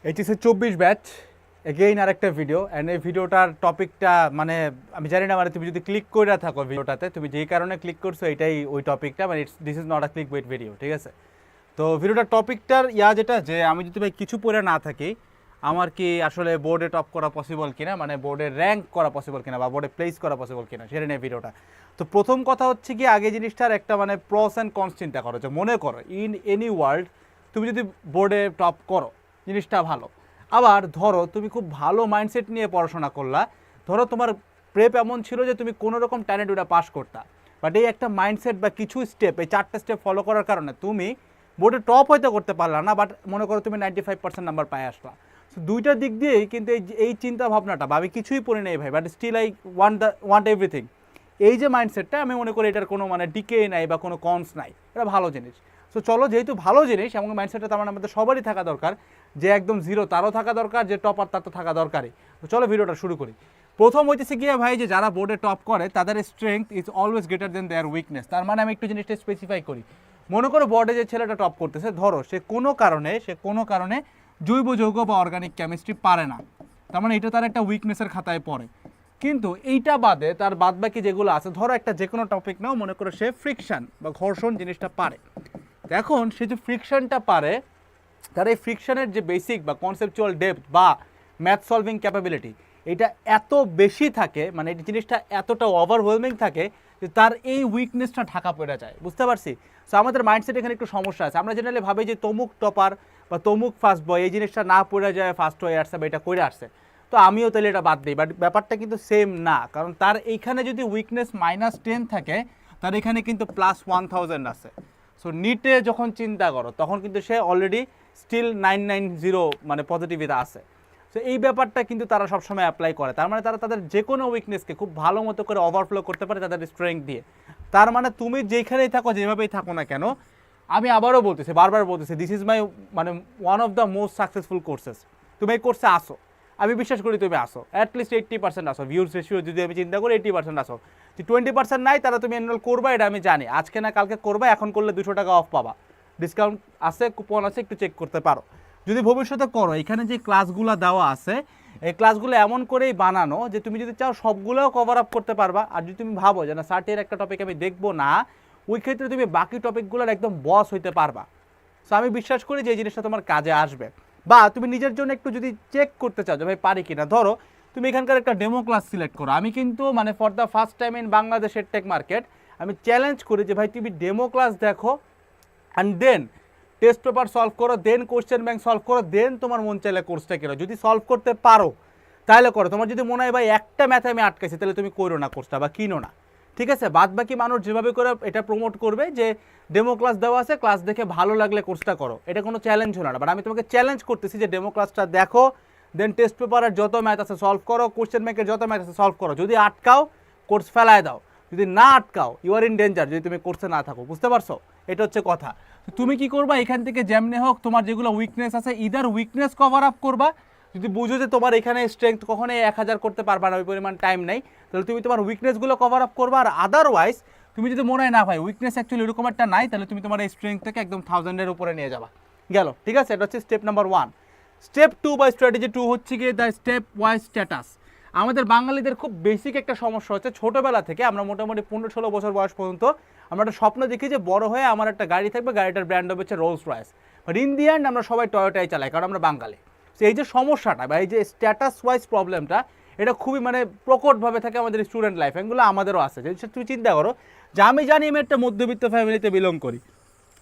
HSC 24 batch again আরেকটা video and এই ভিডিওটার টপিকটা মানে আমি জানি না, মানে তুমি যদি ক্লিক করে থাকো ভিডিওটাতে, তুমি যেই কারণে ক্লিক করছো এটাই ওই টপিকটা, মানে this is not a click bait video, ঠিক আছে? তো ভিডিওটার টপিকটার যেটা যে আমি যদি ভাই কিছু পড়ে না থাকি, আমার কি আসলে বোর্ডে টপ করা পসিবল কিনা, মানে বোর্ডে র্যাঙ্ক করা পসিবল কিনা বা বোর্ডে প্লেস করা পসিবল কিনা, সেটা নিয়ে ভিডিওটা। তো প্রথম কথা হচ্ছে কি, আগে জিনিসটার একটা মানে প্রস অ্যান্ড কনস চিন্তা করো, যে মনে করো ইন এনি ওয়ার্ল্ড তুমি যদি বোর্ডে টপ করো জিনিসটা ভালো। আবার ধরো তুমি খুব ভালো মাইন্ডসেট নিয়ে পড়াশোনা করলা, ধরো তোমার প্রেপ এমন ছিল যে তুমি কোনো রকম ট্যালেন্ট ওটা পাস করতা, বাট এই একটা মাইন্ডসেট বা কিছু স্টেপ, এই 4টা স্টেপ ফলো করার কারণে তুমি বোর্ডে টপ হয়তো করতে পারলা না, বাট মনে করো তুমি 95% নাম্বার পাই আসলা। সো দুইটা দিক দিয়েই কিন্তু এই চিন্তা ভাবনাটা, বা আমি কিছুই পড়ি নেই ভাই but still I want everything, এই যে মাইন্ডসেটটা, আমি মনে করি এটার কোনো মানে ডিকে নাই বা কোনো কনস নাই, এটা ভালো জিনিস। সো চলো, যেহেতু ভালো জিনিস এবং মাইন্ডসেটটা তার মানে আমাদের সবারই থাকা দরকার, যে একদম জিরো তারও থাকা দরকার, যে টপার তার তো থাকা দরকারই। তো চলো ভিডিওটা শুরু করি। প্রথম হইতেছে গিয়ে ভাই, যে যারা বোর্ডে টপ করে তাদের strength is always greater than their weakness. তার মানে আমি একটু জিনিসটা স্পেসিফাই করি। মনে করো বোর্ডে যে ছেলেটা টপ করতেছে, ধরো সে কোনো কারণে জৈব যৌগ বা অর্গানিক কেমিস্ট্রি পারে না, তার মানে এটা তার একটা উইকনেসের খাতায় পড়ে। কিন্তু এইটা বাদে তার বাদবাকি যেগুলো আছে, ধরো একটা যে কোনো টপিক নাও, মনে করো সে ফ্রিকশন বা ঘর্ষণ জিনিসটা পারে। এখন সে যে ফ্রিকশনটা পারে, তার এই ফ্রিকশনের যে বেসিক বা কনসেপচুয়াল ডেপথ বা ম্যাথ সলভিং ক্যাপাবিলিটি, এটা এত বেশি থাকে, মানে এই জিনিসটা এতটা ওভারওয়েলমিং থাকে যে তার এই উইকনেসটা ঢাকা পড়ে যায়। বুঝতে পারছি? সো আমাদের মাইন্ডসেট এখানে একটু সমস্যা আছে। আমরা জেনারেলি ভাবি যে তমুক টপার বা তমুক ফার্স্ট বয়, এই জিনিসটা না পড়ে যায় ফার্স্ট হয়ে আসছে বা এটা করে আসছে, তো আমিও তাহলে এটা বাদ দিই। বাট ব্যাপারটা কিন্তু সেম না, কারণ তার এইখানে যদি উইকনেস -10 থাকে, তার এখানে কিন্তু +1000 আছে। সো নিটে যখন চিন্তা করো তখন কিন্তু সে অলরেডি স্টিল 990 মানে পজিটিভিটা আছে। সো এই ব্যাপারটা কিন্তু তারা সবসময় অ্যাপ্লাই করে, তার মানে তারা তাদের যে কোনো উইকনেসকে খুব ভালো মতো করে ওভারফ্লো করতে পারে তাদের স্ট্রেংথ দিয়ে। তার মানে তুমি যেখানেই থাকো, যেভাবেই থাকো না কেন, আমি আবারও বলতেছি, বারবার বলতেছি, দিস ইজ মাই মানে one of the most successful courses. তুমি এই কোর্সে আসো, আমি বিশ্বাস করি তুমি আসো, অ্যাটলিস্ট 80% আসো। ভিউজ রেশিও যদি আমি চিন্তা করি 80% আসো। যে 20% নাই তারা তুমি এনরোল করবা, এটা আমি জানি, আজকে না কালকে করবা, এখন করলে 200 টাকা অফ পাবা, ডিসকাউন্ট আছে, কুপন আছে, একটু চেক করতে পারো। যদি ভবিষ্যতে করো, এখানে যে ক্লাসগুলো দেওয়া আছে, এই ক্লাসগুলো এমন করেই বানানো যে তুমি যদি চাও সবগুলোও কভার আপ করতে পারবা। আর যদি তুমি ভাবো যে না, সার্টের একটা টপিক আমি দেখবো না, ওই ক্ষেত্রে তুমি বাকি টপিকগুলোর একদম বস হইতে পারবা। সো আমি বিশ্বাস করি যে এই জিনিসটা তোমার কাজে আসবে। বা তুমি নিজের জন্য একটু যদি চেক করতে চাও যে ভাই পারি কিনা, ধরো তুমি এখানকার একটা ডেমো ক্লাস সিলেক্ট করো। আমি কিন্তু মানে for the first time in বাংলাদেশের টেক মার্কেট আমি চ্যালেঞ্জ করি যে ভাই তুমি ডেমো ক্লাস দেখো, and then test paper solve করো, দেন কোশ্চেন ব্যাংক সলভ করো, দেন তোমার মন চাইলে কোর্সটা কেনো। যদি সলভ করতে পারো তাহলে করো। তোমার যদি মনে হয় ভাই একটা ম্যাথে আমি আটকাইছি, তাহলে তুমি করো না কোর্সটা বা কিনো না, ঠিক আছে? বাদ বাকি মানুষ যেভাবে করে এটা প্রমোট করবে যে ডেমো ক্লাস দেওয়া আছে, ক্লাস দেখে ভালো লাগলে কোর্সটা করো, এটা কোনো চ্যালেঞ্জ হলো না। বাট আমি তোমাকে চ্যালেঞ্জ করতেছি যে ডেমো ক্লাসটা দেখো, দেন টেস্ট পেপারের যত ম্যাথ আছে সলভ করো, কোশ্চেন ব্যাংকের যত ম্যাথ আছে সলভ করো। যদি আটকাও, কোর্স ফেলায় দাও। যদি না আটকাও, ইউ আর ইন ডেঞ্জার যদি তুমি কোর্সে না থাকো। বুঝতে পারছো? এটা হচ্ছে কথা। তুমি কি করবা, এখান থেকে যেমনি হোক তোমার যেগুলো উইকনেস আছে, ইদার উইকনেস কভার আপ করবা। যদি বুঝো যে তোমার এখানে স্ট্রেংথ কখনোই 1000 করতে পারবা না, ওই পরিমাণ টাইম নেই, তাহলে তুমি তোমার উইকনেসগুলো কভার আপ করবা। আর আদারওয়াইজ তুমি যদি মনে হয় না ভাই উইকনেস অ্যাকচুয়ালি এরকম একটা নাই, তাহলে তুমি তোমার এই স্ট্রেংথটাকে একদম 1000-এর উপরে নিয়ে যাবা। গেল, ঠিক আছে? এটা হচ্ছে স্টেপ নাম্বার 1। স্টেপ 2 বা স্ট্র্যাটেজি 2 হচ্ছে গিয়ে দ্য স্টেপ ওয়াইজ স্ট্যাটাস। আমাদের বাঙালিদের খুব বেসিক একটা সমস্যা হচ্ছে, ছোটোবেলা থেকে আমরা মোটামুটি 15-16 বছর বয়স পর্যন্ত আমরা একটা স্বপ্ন দেখি যে বড় হয়ে আমার একটা গাড়ি থাকবে, গাড়িটার ব্র্যান্ড হবে হচ্ছে Rolls Royce. But in the end আমরা সবাই টয়োটাই চালাই, কারণ আমরা বাঙালি। তো এই যে সমস্যাটা বা এই যে স্ট্যাটাস ওয়াইজ প্রবলেমটা, এটা খুবই মানে প্রকটভাবে থাকে আমাদের স্টুডেন্ট লাইফ, এগুলো আমাদেরও আছে। যে তুমি চিন্তা করো যে আমি জানি আমি একটা মধ্যবিত্ত ফ্যামিলিতে বিলং করি,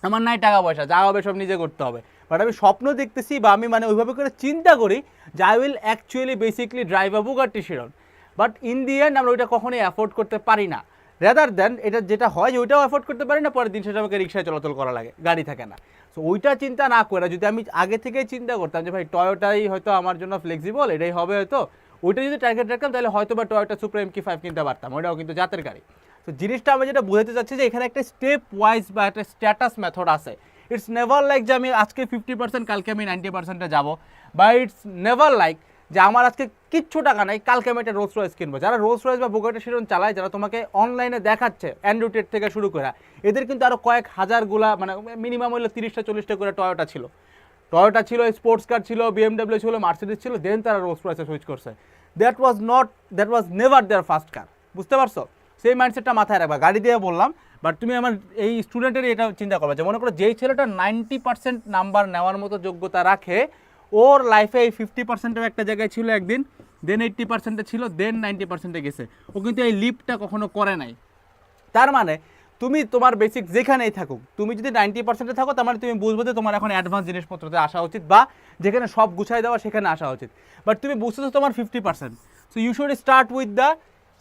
আমার নাই টাকা পয়সা, যা হবে সব নিজে করতে হবে, বাট আমি স্বপ্ন দেখতেছি বা আমি মানে ওইভাবে করে চিন্তা করি যে I will actually basically drive a Bugatti Chiron. But in the end আমরা ওইটা কখনোই অ্যাফোর্ড করতে পারি না। রেদার দেন এটা যেটা হয় যে ওইটাও অ্যাফোর্ড করতে পারি না, পরের দিন সেটা আমাকে রিক্সায় চলাচল করা লাগে, গাড়ি থাকে না। সো ওইটা চিন্তা না করে যদি আমি আগে থেকেই চিন্তা করতাম যে ভাই টয়োটাই হয়তো আমার জন্য ফ্লেক্সিবল, এটাই হবে হয়তো, ওইটা যদি টার্গেট রাখতাম, তাহলে হয়তো বা টয়োটা সুপ্রা MQ-5 কিনতে পারতাম, ওইটাও কিন্তু জাতের গাড়ি। তো জিনিসটা আমি যেটা বুঝাতে চাচ্ছি যে এখানে একটা স্টেপ ওয়াইজ বা একটা স্ট্যাটাস মেথড আছে। ইটস নেভার লাইক যে আমি আজকে 50%, কালকে আমি 90%-এ যাবো, বা ইটস নেভার লাইক যে আমার আজকে কিচ্ছু টাকা নাই, কালকে আমি একটা রোলস রয়েস কিনবো। যারা রোলস রয়েস বা বুগাটি শিরন চালায়, যারা তোমাকে অনলাইনে দেখাচ্ছে অ্যান্ড্রয়েড থেকে শুরু করে, এদের কিন্তু আরও কয়েক হাজারগুলা মানে মিনিমাম হইলে 30টা 40টা করে টয়োটা ছিল। টয়োটা ছিল, স্পোর্টস কার ছিল, BMW ছিল, মার্সিডিজ ছিল, দেন তারা রোলস রয়েসে সুইচ করছে। That was never their first car. বুঝতে পারছো? সেই মাইন্ডসেটটা মাথায় রাখবা। গাড়ি দিয়ে বললাম, বাট তুমি আমার এই স্টুডেন্টের এটা চিন্তা করবা যে মনে করো যেই ছেলেটা 90% নাম্বার নেওয়ার মতো যোগ্যতা রাখে, ওর লাইফে এই 50%-এর একটা জায়গায় ছিল একদিন, দেন 80%-এ ছিল, দেন 90%-এ গেছে। ও কিন্তু এই লিপটা কখনো করে নাই। তার মানে তুমি তোমার বেসিক যেখানেই থাকুক, তুমি যদি 90%-এ থাকো, তার মানে তুমি বুঝবো যে তোমার এখন অ্যাডভান্স জিনিসপত্রতে আসা উচিত, বা যেখানে সব গুছাই দেওয়া সেখানে আসা উচিত। বাট তুমি বুঝতেছো তোমার 50%, so you should start with the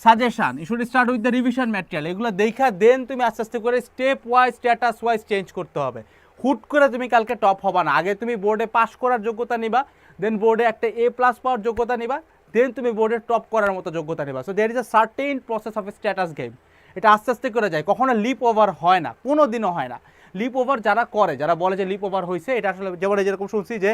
suggestion, you should start with the revision material. এগুলো দেখা দেন তুমি আস্তে আস্তে করে step wise, status wise change করতে হবে। হুট করে তুমি কালকে টপ হবা না। আগে তুমি বোর্ডে পাস করার যোগ্যতা নিবা, দেন বোর্ডে একটা A+ পাওয়ার যোগ্যতা নিবা, দেন তুমি বোর্ডে টপ করার মতো যোগ্যতা নিবা। So there is a certain process of status game. এটা আস্তে আস্তে করে যায়, কখনো লিপ ওভার হয় না, কোনো দিনও হয় না। লিপ ওভার যারা করে, যারা বলে যে লিপ ওভার হয়েছে, এটা আসলে যেরকম শুনছি যে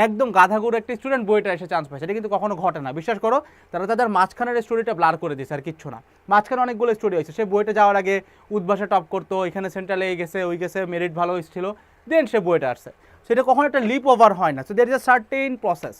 একদম গাধাগুরু একটা স্টুডেন্ট বইটা এসে চান্স পাইছে, এটা কিন্তু কখনো ঘটে না। বিশ্বাস করো, তারা তাদের মাঝখানের স্টোরিটা ব্লার করে দিয়েছে, আর কিচ্ছু না। মাঝখানে অনেকগুলো স্টোরি হয়েছে, সে বইটা যাওয়ার আগে উদ্ভাসে টপ করতো, এখানে সেন্ট্রালে গেছে, ওই গেছে, মেরিট ভালো হয়েছিল, দেন সে বইটা আসছে। সেটা কখনো একটা লিপ ওভার হয় না। So there is a certain process,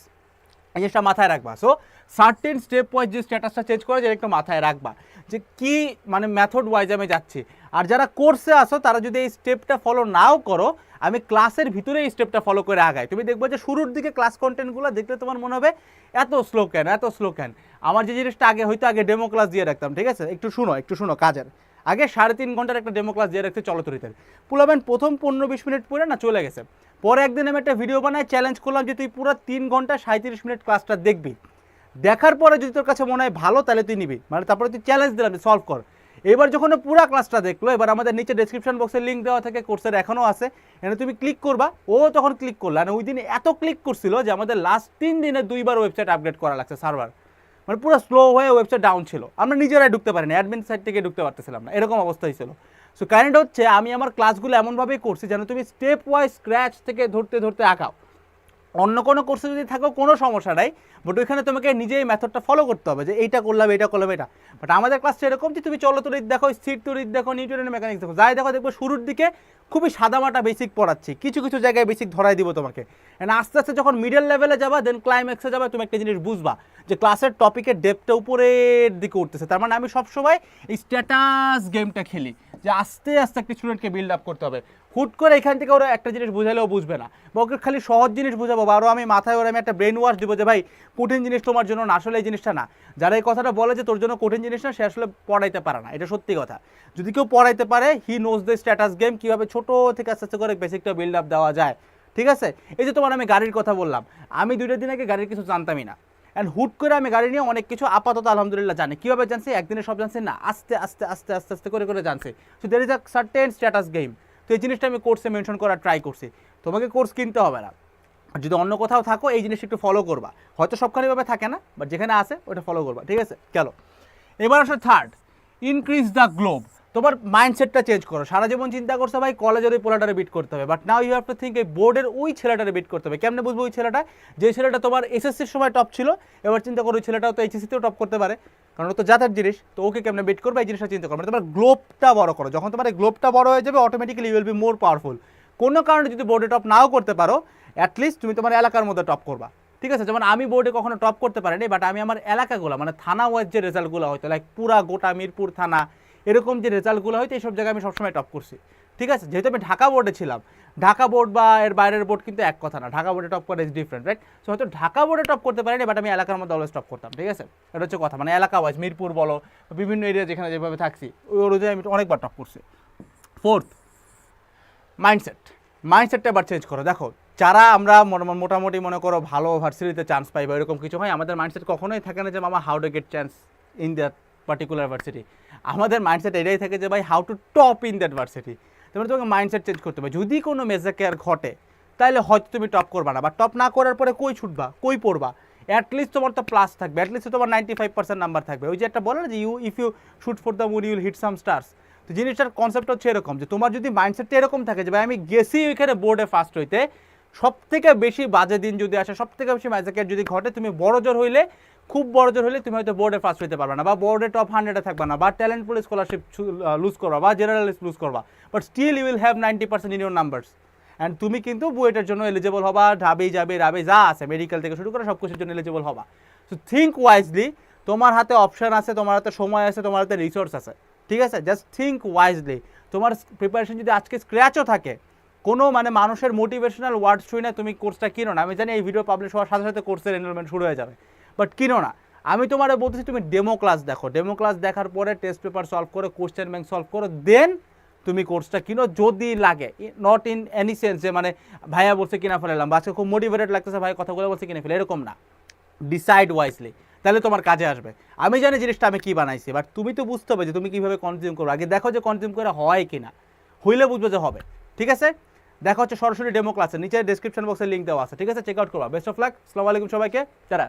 এই জিনিসটা মাথায় রাখবা। সো সার্টেন স্টেপ ওয়াইজ যে স্ট্যাটাসটা চেঞ্জ করে, যেটা একটু মাথায় রাখবা যে কি মানে মেথড ওয়াইজ আমি যাচ্ছি। আর যারা কোর্সে আসো, তারা যদি এই স্টেপটা ফলো নাও করো, আমি ক্লাসের ভিতরে এই স্টেপটা ফলো করে আগাই, তুমি দেখবো যে শুরুর দিকে ক্লাস কন্টেন্টগুলো দেখলে তোমার মনে হবে এত স্লো কেন, এত স্লো কেন। আমার যে জিনিসটা আগে হয়তো আগে ডেমো ক্লাস দিয়ে রাখতাম, ঠিক আছে, একটু শুনো কাজের আগে 3.5 ঘন্টার একটা ডেমো ক্লাস দিয়ে রাখতে চলতরিতে, পুলাবেন প্রথম 15-20 মিনিট পরে না চলে গেছে। পরে একদিন আমি একটা ভিডিও বানাই, চ্যালেঞ্জ করলাম যে তুই পুরো 3 ঘন্টা 37 মিনিট ক্লাসটা দেখবি, দেখার পরে যদি তোর কাছে মনে হয় ভালো, তাহলে তুই নিবি, মানে তারপরে তুই চ্যালেঞ্জ দিলাম সলভ কর। এবার যখন পুরো ক্লাসটা দেখলো, এবার আমাদের নিচে ডেসক্রিপশন বক্সের লিঙ্ক দেওয়া থাকে, কোর্সের এখনও আছে, এখানে তুমি ক্লিক করবা। ও তখন ক্লিক করলো, আর ওই দিন এত ক্লিক করছিল যে আমাদের লাস্ট 3 দিনে 2বার ওয়েবসাইট আপডেট করা লাগছে, সার্ভার মানে পুরো স্লো হয়ে ওয়েবসাইট ডাউন ছিল, আমরা নিজেরাই ঢুকতে পারিনি, অ্যাডমিন সাইট থেকে ঢুকতে পারতেছিলাম না, এরকম অবস্থাই ছিল। সো কারেন্ট হচ্ছে আমি আমার ক্লাসগুলো এমনভাবেই করছি যেন তুমি স্টেপ ওয়াইজ স্ক্র্যাচ থেকে ধরতে ধরতে আঁকাও। অন্য কোনো কোর্সে যদি থাকো কোনো সমস্যা নাই, বাট ওইখানে তোমাকে নিজেই মেথডটা ফলো করতে হবে যে এইটা করলাম এটা। বাট আমাদের ক্লাসটা এরকম যে তুমি চলতরিৎ দেখো, স্থির তড়িৎ দেখো, নিউটনের মেকানিক্স দেখো, যাই দেখো শুরুর দিকে খুবই সাদামাটা বেসিক পড়াচ্ছি, কিছু কিছু জায়গায় বেসিক ধরাই দিব তোমাকে। অ্যান্ড আস্তে আস্তে যখন মিডল লেভেলে যাবা, দেন ক্লাইম্যাক্সে যাবা, তুমি একটা জিনিস বুঝবা যে ক্লাসের টপিকের ডেপটা উপরের দিকে উঠতেছে। তার মানে আমি সবসময় এই স্ট্যাটাস গেমটা খেলি, যে আস্তে আস্তে একটা স্টুডেন্টকে বিল্ড আপ করতে হবে। হুট করে এখান থেকে ওরা একটা জিনিস বুঝালেও বুঝবে না, বা ওকে খালি সহজ জিনিস বুঝাবো, বা আরও আমি মাথায় ওরা আমি একটা ব্রেন ওয়াশ দিব যে ভাই কঠিন জিনিস তোমার জন্য না, আসলে এই জিনিসটা না। যারা এই কথাটা বলে যে তোর জন্য কঠিন জিনিস না, সে আসলে পড়াইতে পারে না, এটা সত্যি কথা। যদি কেউ পড়াইতে পারে, he knows the status game, কীভাবে ছোটো থেকে আস্তে আস্তে করে বেসিকটা বিল্ড আপ দেওয়া যায়, ঠিক আছে। এই যে তোমার আমি গাড়ির কথা বললাম, আমি 2টা দিন আগে গাড়ির কিছু জানতামই না, অ্যান্ড হুট করে আমি গাড়ি নিয়ে অনেক কিছু আপাতত আলহামদুলিল্লাহ জানি। কীভাবে জানছি? একদিনে সব জানছি না, আস্তে আস্তে আস্তে আস্তে আস্তে করে জানছি। So there is a certain status game. তো এই জিনিসটা আমি কোর্সে মেনশন করার ট্রাই করছি। তোমাকে কোর্স কিনতে হবে না, যদি অন্য কোথাও থাকো এই জিনিসটা একটু ফলো করবা, হয়তো সবখানেভাবে থাকে না, বাট যেখানে আসে ওটা ফলো করবা, ঠিক আছে। চলো এবার আসলে থার্ড, ইনক্রিজ দ্য গ্লোব। তোমার মাইন্ডসেটটা চেঞ্জ করো। সারা জীবন চিন্তা করছো ভাই কলেজের ওই পোলাটারে বিট করতে হবে, but now you have to think এই বোর্ডের ওই ছেলেটারে বিট করতে হবে। কেমনে বুঝবো ওই ছেলেটা? যে ছেলেটা তোমার এসএসসির সময় টপ ছিল, এবার চিন্তা করো ওই ছেলেটাও তো এইচএসসিতেও টপ করতে পারে, কারণ ও তো জাতের জিনিস, তো ওকে কেমনে বিট করবে এই জিনিসটা চিন্তা করো। মানে তোমার গ্লোবটা বড় করো। যখন তোমার এই গ্লোবটা বড় হয়ে যাবে, automatically you will be more powerful. কোনো কারণে যদি বোর্ডে টপ নাও করতে পারো, অ্যাটলিস্ট তুমি তোমার এলাকার মধ্যে টপ করবা, ঠিক আছে। যেমন আমি বোর্ডে কখনো টপ করতে পারিনি, বাট আমি আমার এলাকাগুলো মানে থানা ওয়াইজ যে রেজাল্টগুলো হয়তো, লাইক পুরা গোটা মিরপুর থানা এরকম যে রেজাল্টগুলো হয়তো, এইসব জায়গায় আমি সবসময় টপ করছি, ঠিক আছে। যেহেতু আমি ঢাকা বোর্ডে ছিলাম, ঢাকা বোর্ড বা এর বাইরের বোর্ড কিন্তু এক কথা না, ঢাকা বোর্ডে টপ করা ইজ ডিফারেন্ট, রাইট। সো হয়তো ঢাকা বোর্ডে টপ করতে পারিনি, বাট আমি এলাকার মধ্যে অলওয়েজ টপ করতাম, ঠিক আছে। এটা হচ্ছে কথা, মানে এলাকা ওয়াইজ মিরপুর বলো, বিভিন্ন এরিয়া যেখানে যেভাবে থাকছি ওই অনুযায়ী আমি অনেকবার টপ করছি। ফোর্থ, মাইন্ডসেটটা এবার চেঞ্জ করো। দেখো যারা আমরা মোটামুটি মনে করো ভালো ভার্সিটিতে চান্স পাই বা এরকম কিছু হয়, আমাদের মাইন্ডসেট কখনোই থাকে না যে মামা how to get chance in that particular varsity. আমাদের মাইন্ডসেট এটাই থাকে যে ভাই how to top in that varsity. তারপরে তোমাকে মাইন্ডসেট চেঞ্জ করতে হবে। যদি কোনো মেজাকেয়ার ঘটে, তাহলে হয়তো তুমি টপ করবা না, বা টপ না করার পরে কই ছুটবা, কই পড়বা, অ্যাটলিস্ট তোমার তো প্লাস থাকবে, অ্যাটলিস্ট তোমার 95% নাম্বার থাকবে। ওই যে একটা বলে না যে if you shoot for the moon you will hit some stars. তো জিনিসটার কনসেপ্ট হচ্ছে এরকম যে তোমার যদি মাইন্ডসেটটা এরকম থাকে যে ভাই আমি গেছি ওইখানে বোর্ডে ফার্স্ট হইতে, সব থেকে বেশি বাজে দিন যদি আসে, সব থেকে বেশি ম্যাজিকেট যদি ঘটে, তুমি বড় জোর হইলে, খুব বড় জোর হইলে তুমি হয়তো বোর্ডে ফার্স্ট হইতে পারবে না, বা বোর্ডে টপ 100-এ থাকবে না, বা ট্যালেন্ট পুল স্কলারশিপ লুজ করবা, বা জেনারেলিস্ট লুজ করবা, but still you will have 90% in your numbers. And তুমি কিন্তু বুয়েটের জন্য এলিজিবল হবা, ঢাবি যাবে রাবে যা আছে মেডিকেল থেকে শুরু করে সব কিছুর জন্য এলিজিবল হবা। সো থিঙ্ক ওয়াইজলি, তোমার হাতে অপশন আছে, তোমার হাতে সময় আছে, তোমার হাতে রিসোর্স আছে, ঠিক আছে? Just think wisely. তোমার প্রিপারেশন যদি আজকে স্ক্র্যাচও থাকে, কোনো মানে মানুষের মোটিভেশনাল ওয়ার্ড শুই না তুমি কোর্সটা কিনো না। আমি জানি এই ভিডিও পাবলিশ হওয়ার সাথে সাথে কোর্সের এনরোলমেন্ট শুরু হয়ে যাবে, বাট কিনো না। আমি তোমার বলতেছি তুমি ডেমো ক্লাস দেখো, ডেমো ক্লাস দেখার পরে টেস্ট পেপার সলভ করো, কোশ্চেন ব্যাংক সলভ করো, দেন তুমি কোর্সটা কিনো যদি লাগে। নট ইন এনি সেন্স যে মানে ভাইয়া বলছে কিনা ফেলাম বা আজকে খুব মোটিভেটেড লাগতেছে ভাই কথাগুলো বলছে কিনে ফেলে, এরকম না। ডিসাইড ওয়াইজলি, তাহলে তোমার কাজে আসবে। আমি জানি জিনিসটা আমি কী বানাইছি, বাট তুমি তো বুঝতে হবে যে তুমি কীভাবে কনজিউম করো। আগে দেখো যে কনজিউম করে হয় কি না, হইলে বুঝবে যে হবে, ঠিক আছে? দেখা হচ্ছে সরাসরি ডেমো ক্লাসে, নিচে ডেসক্রিপশন বক্সে লিঙ্ক দেওয়া আছে, ঠিক আছে? চেক আউট করবা। বেস্ট অফ লাক, আসসালামু আলাইকুম সবাইকে। যারা